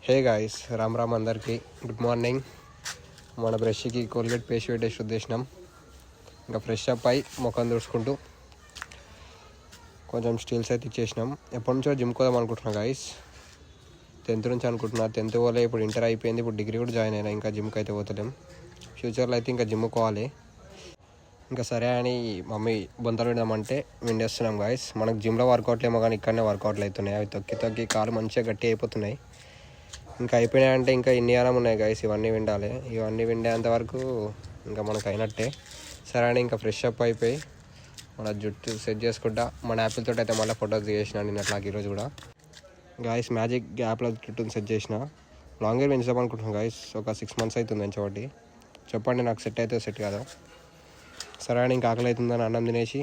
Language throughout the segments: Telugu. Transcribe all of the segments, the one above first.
హే గాయస్, రామ్ రామ్ అందరికీ గుడ్ మార్నింగ్. మన బ్రష్కి కోల్గేట్ పేస్ట్ పెట్టేసి ఉద్దేశం. ఇంకా ఫ్రెష్ అప్ అయి ముఖం తుడుచుకుంటూ కొంచెం స్టీల్స్ అయితే ఇచ్చేసినాం. ఎప్పటి నుంచో జిమ్ కోదాం అనుకుంటున్నా గాయస్. 10th నుంచి అనుకుంటున్నా. 10th వల్ల ఇప్పుడు ఇంటర్ అయిపోయింది, ఇప్పుడు డిగ్రీ కూడా జాయిన్ అయినా. ఇంకా జిమ్కి అయితే పోతలేం. ఫ్యూచర్లో అయితే ఇంకా జిమ్ కోవాలి. ఇంకా సరే అని మమ్మీ బొంతలు విడదామంటే విండేస్తున్నాం గాయస్. మనకు జిమ్లో వర్కౌట్లు ఏమో కానీ ఇక్కడనే వర్కౌట్లు అవుతున్నాయి. అవి తొక్కి తొక్కి కాలు మంచిగా గట్టి అయిపోతున్నాయి. ఇంకా అయిపోయినాయంటే ఇంకా ఇన్ని ఆరాం ఉన్నాయి గాయస్. ఇవన్నీ విండాలి. ఇవన్నీ విండేంత వరకు ఇంకా మనకు అయినట్టే. సరే అని ఇంకా ఫ్రెష్ అప్ అయిపోయి మన జుట్టు సెట్ చేసుకుంటా మన యాపిల్ తోటి అయితే మళ్ళీ ఫొటోస్ తీసేసిన నిన్నట్లాగా ఈరోజు కూడా గాయస్. మ్యాజిక్ యాప్లో జుట్టుని సెట్ చేసిన. లాంగ్ హెయిర్ పెంచుదాం అనుకుంటున్నాను గాయస్. ఒక 6 months అవుతుంది ఎంచోటి. చెప్పండి నాకు సెట్ అయితే సెట్ కాదు. సరే అని ఇంకా ఆకలి అవుతుందని అన్నం తినేసి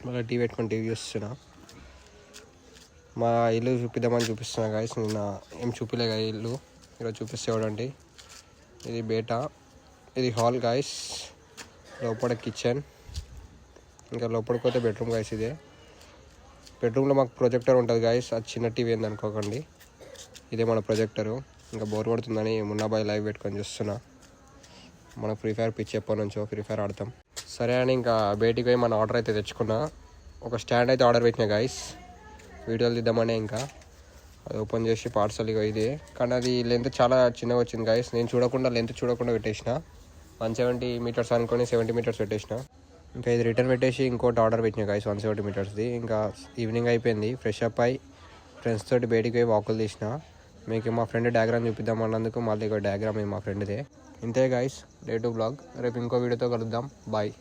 మళ్ళీ టీవీ పెట్టుకొని టీవీ చూస్తున్నా. మా ఇల్లు చూపిస్తున్నా గాయస్. నిన్న ఏం చూపిలే కదా ఇల్లు, ఈరోజు చూపిస్తే చూడండి. ఇది బేటా, ఇది హాల్ గాయస్. లోపల కిచెన్, ఇంకా లోపలికి పోతే బెడ్రూమ్ గాయస్. ఇదే బెడ్రూమ్లో మాకు ప్రొజెక్టర్ ఉంటుంది గాయస్. అది చిన్న టీవీ ఏంది అనుకోకండి. ఇదే మన ప్రొజెక్టరు. ఇంకా బోర్ కొడుతుందని మున్నాబాయ్ లైవ్ పెట్టుకొని చూస్తున్నా. మనకు ఫ్రీ ఫైర్ పిచ్చి ఎప్పటి నుంచో ఫ్రీ ఫైర్ ఆడతాం. సరే అని ఇంకా బయటికి పోయి మన ఆర్డర్ అయితే తెచ్చుకున్నా. ఒక స్టాండ్ అయితే ఆర్డర్ పెట్టినా గాయస్, వీడియోలు తీద్దామనే. ఇంకా అది ఓపెన్ చేసి పార్సల్ ఇక ఇదే, కానీ అది లెంత్ చాలా చిన్నగా వచ్చింది గాయస్. నేను లెంత్ చూడకుండా పెట్టేసిన. 170 meters అనుకొని 70 meters పెట్టేసిన. ఇంకా ఇది రిటర్న్ పెట్టేసి ఇంకోటి ఆర్డర్ పెట్టిన గాయస్ 170 metersది. ఇంకా ఈవినింగ్ అయిపోయింది, ఫ్రెష్ అప్ అయి ఫ్రెండ్స్ తోటి బయటికి పోయి వాకులు తీసిన. మీకు మా ఫ్రెండ్ డయాగ్రామ్ చూపిద్దాం అన్నందుకు మళ్ళీ ఇక డయాగ్రామ్ మా ఫ్రెండ్దే. ఇంతే గాయస్, డే 2 బ్లాగ్. రేపు ఇంకో వీడియోతో కలుద్దాం. బాయ్.